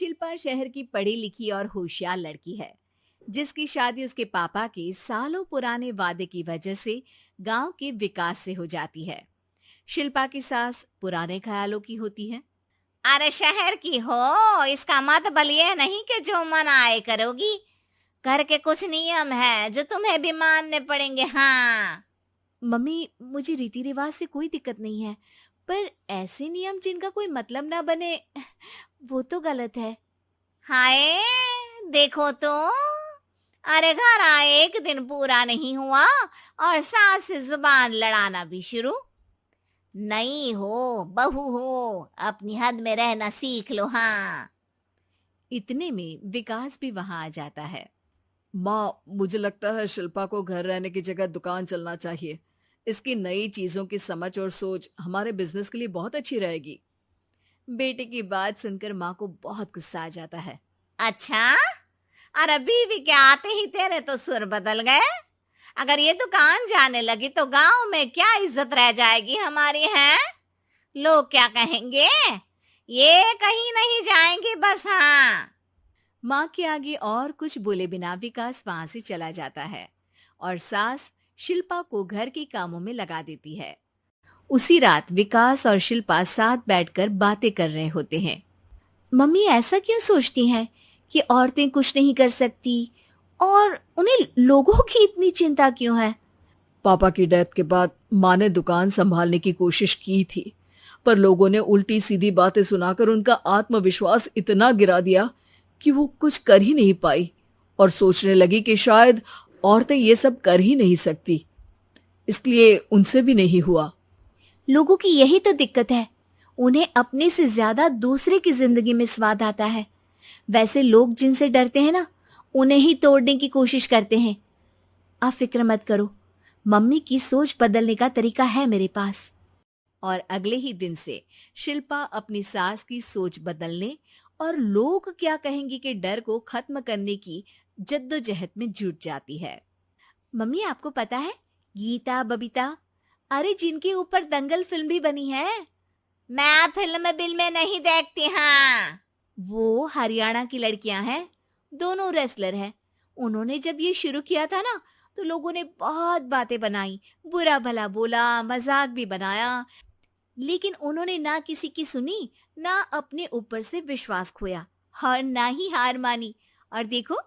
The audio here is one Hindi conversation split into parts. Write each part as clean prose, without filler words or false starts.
शिल्पा शहर की पढ़ी लिखी और होशियार लड़की है, जिसकी शादी उसके पापा के सालों पुराने वादे की वजह से गांव के विकास से हो जाती है। शिल्पा की सास पुराने ख्यालों की होती है। अरे शहर की हो, इसका मतलब ये नहीं कि जो मन आए करोगी। घर के कुछ नियम है जो तुम्हें भी मानने पड़ेंगे। हाँ। मम्मी, मुझे रीति रिवाज से कोई दिक्कत नहीं है, पर ऐसे नियम जिनका कोई मतलब ना बने, वो तो गलत है। हाय, देखो तो। अरे घर आए एक दिन पूरा नहीं हुआ और सास से जुबान लड़ाना भी शुरू। नहीं हो, बहू हो, अपनी हद में रहना सीख लो। हाँ। इतने में विकास भी वहां आ जाता है। माँ, मुझे लगता है शिल्पा को घर रहने की जगह दुकान चलना चाहिए। इसकी नई चीजों की समझ और सोच हमारे बिजनेस के लिए बहुत अच्छी रहेगी। बेटे की बात सुनकर माँ को बहुत गुस्सा आ जाता है। अच्छा, अरे बीवी के आते ही तेरे तो सुर बदल गए। अगर ये दुकान जाने लगी तो गांव में क्या इज्जत रह जाएगी हमारी है? लोग क्या कहेंगे? ये कहीं नहीं जाएंगे बस। हाँ। माँ के आगे और कुछ बोले बिना विकास वहां से चला जाता है और सास शिल्पा को घर के कामों में लगा देती है। उसी रात विकास और शिल्पा साथ बैठकर बातें कर रहे होते हैं। मम्मी ऐसा क्यों सोचती हैं कि औरतें कुछ नहीं कर सकती, और उन्हें लोगों की इतनी चिंता क्यों है? पापा की डेथ के बाद माँ ने दुकान संभालने की कोशिश की थी, पर लोगों ने उल्टी सीधी बातें सुनाकर उनका आत्मविश्वास इतना गिरा दिया कि वो कुछ कर ही नहीं पाई और सोचने लगी कि शायद औरतें ये सब कर ही नहीं सकती, इसलिए उनसे भी नहीं हुआ। लोगों की यही तो दिक्कत है, उन्हें अपने से ज्यादा दूसरे की जिंदगी में स्वाद आता है। वैसे लोग जिनसे डरते हैं ना, उन्हें ही तोड़ने की कोशिश करते हैं। आप फिक्र मत करो, मम्मी की सोच बदलने का तरीका है मेरे पास। और अगले ही दिन से शिल्पा अपनी सास की सोच बदलने और लोग क्या कहेंगे के डर को खत्म करने की जद्दोजहद में जुट जाती है। मम्मी, आपको पता है, गीता बबीता, अरे जिनके ऊपर दंगल फिल्म भी बनी है, मैं फिल्म बिल में नहीं देखती। हाँ। वो हरियाणा की लड़कियां हैं, दोनों रेसलर हैं। उन्होंने जब ये शुरू किया था ना, तो लोगों ने बहुत बातें बनाई, बुरा भला बोला, मजाक भी बनाया, लेकिन उन्होंने ना किसी की सुनी, ना अपने ऊपर से विश्वास खोया और ना ही हार मानी। और देखो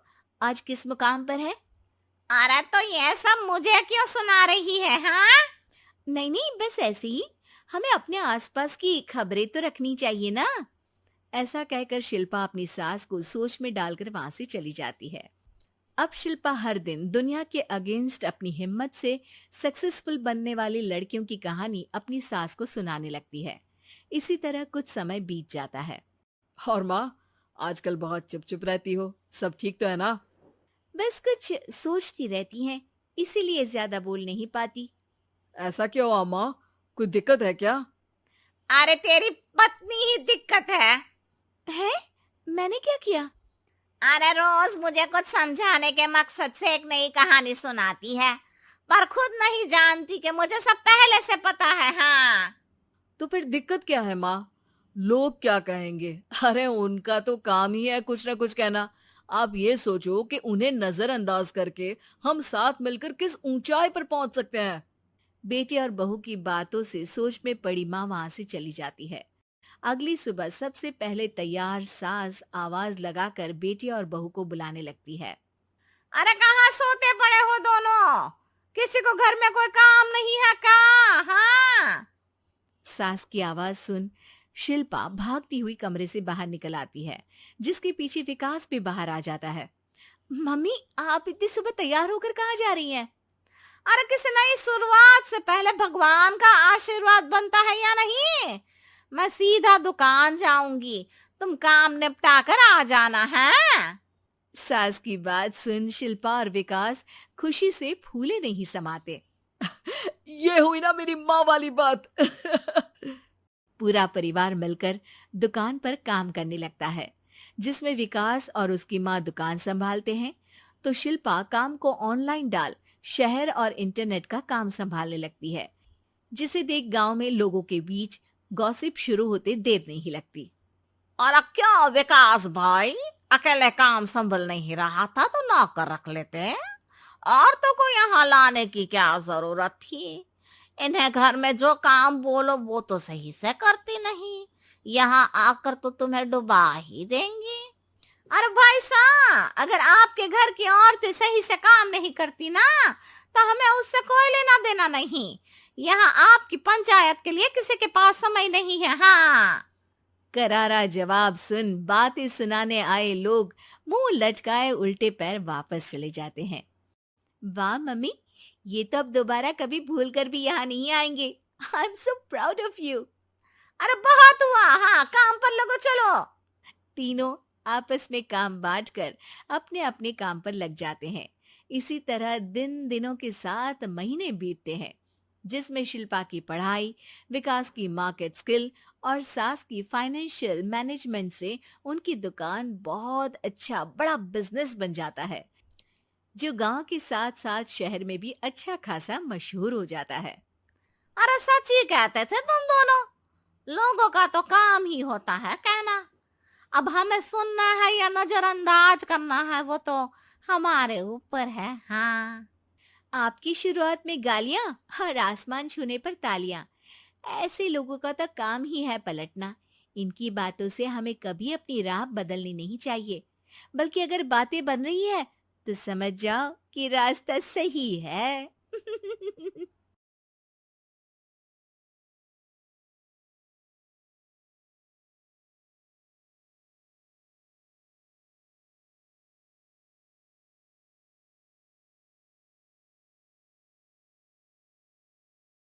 आज किस मुकाम पर है। अरे तो ये सब मुझे क्यों सुना रही है? हाँ। नहीं नहीं, बस ऐसे ही, हमें अपने आसपास की खबरें तो रखनी चाहिए ना। ऐसा कहकर शिल्पा अपनी सास को सोच में डालकर वहां से चली जाती है। अब शिल्पा हर दिन दुनिया के अगेंस्ट अपनी हिम्मत से सक्सेसफुल बनने वाली लड़कियों की कहानी अपनी सास को सुनाने लगती है। इसी तरह कुछ समय बीत जाता है। और माँ, आजकल बहुत चुप चुप रहती हो, सब ठीक तो है ना? बस कुछ सोचती रहती हैं, इसीलिए ज्यादा बोल नहीं पाती। ऐसा क्यों हुआ माँ, कोई दिक्कत है क्या? अरे तेरी पत्नी ही दिक्कत है? मैंने क्या किया? अरे रोज मुझे कुछ समझाने के मकसद से एक नई कहानी सुनाती है, पर खुद नहीं जानती कि मुझे सब पहले से पता है। हाँ। तो फिर दिक्कत क्या है माँ? लोग क्या कहेंगे? अरे उनका तो काम ही है कुछ ना कुछ कहना। आप ये सोचो कि उन्हें नजरअंदाज करके हम साथ मिलकर किस ऊंचाई पर पहुंच सकते हैं। बेटी और बहू की बातों से सोच में पड़ी माँ वहां से चली जाती है। अगली सुबह सबसे पहले तैयार सास आवाज लगाकर बेटी और बहू को बुलाने लगती है। अरे कहाँ सोते पड़े हो दोनों? किसी को घर में कोई काम नहीं है क्या? हाँ। सास की आवाज सुन शिल्पा भागती हुई कमरे से बाहर निकल आती है, जिसके पीछे विकास भी बाहर आ जाता है। मम्मी, आप इतनी सुबह तैयार होकर कहाँ जा रही हैं? अरे किसी नई शुरुआत से पहले भगवान का आशीर्वाद बनता है या नहीं? मैं सीधा दुकान जाऊंगी, तुम काम निपटा कर आ जाना है। सास की बात सुन शिल्पा और विकास खुशी से फूले नहीं समाते। ये हुई ना मेरी माँ वाली बात। पूरा परिवार मिलकर दुकान पर काम करने लगता है, जिसमें विकास और उसकी माँ दुकान संभालते हैं, तो शिल्पा काम को ऑनलाइन डाल शहर और इंटरनेट का काम संभालने लगती है, जिसे देख गांव में लोगों के बीच गॉसिप शुरू होते देर नहीं लगती। और क्या विकास भाई, अकेले काम संभल नहीं रहा था तो नौकर रख लेते। और तो को यहाँ लाने की क्या जरूरत थी। इन्हें घर में जो काम बोलो वो तो सही से करती नहीं, यहाँ आकर तो तुम्हें डुबा ही देंगी। अरे भाई साहब, अगर आपके घर की औरतें सही से काम नहीं करती ना, तो हमें उससे कोई लेना देना नहीं। यहाँ आपकी पंचायत के लिए किसी के पास समय नहीं है। हाँ। करारा जवाब सुन बातें सुनाने आए लोग मुंह लटकाए उल्टे पैर वापस चले जाते हैं। वाह मम्मी, ये तो अब दोबारा कभी भूल कर भी यहाँ नहीं आएंगे। I am so proud of you. अरे बहुत हुआ, हाँ काम पर लगो चलो। तीनों आपस में काम बांटकर अपने अपने काम पर लग जाते हैं। इसी तरह दिनों के साथ महीने बीतते हैं, जिसमें शिल्पा की पढ़ाई, विकास की मार्केट स्किल और सास की फाइनेंशियल मैनेजमेंट से उनकी दुकान बहुत अच्छा बड़ा बिजनेस बन जाता है, जो गांव के साथ साथ शहर में भी अच्छा खासा मशहूर हो जाता है। अरे सच ही कहते थे तुम दोनों, लोगों का तो काम ही होता है कहना। अब हमें सुनना है या नजरअंदाज करना है वो तो हमारे ऊपर है। हाँ। आपकी शुरुआत में गालियां और आसमान छूने पर तालियां, ऐसे लोगों का तो काम ही है पलटना। इनकी बातों से हमें कभी अपनी राह बदलनी नहीं चाहिए, बल्कि अगर बातें बन रही है तो समझ जाओ कि रास्ता सही है।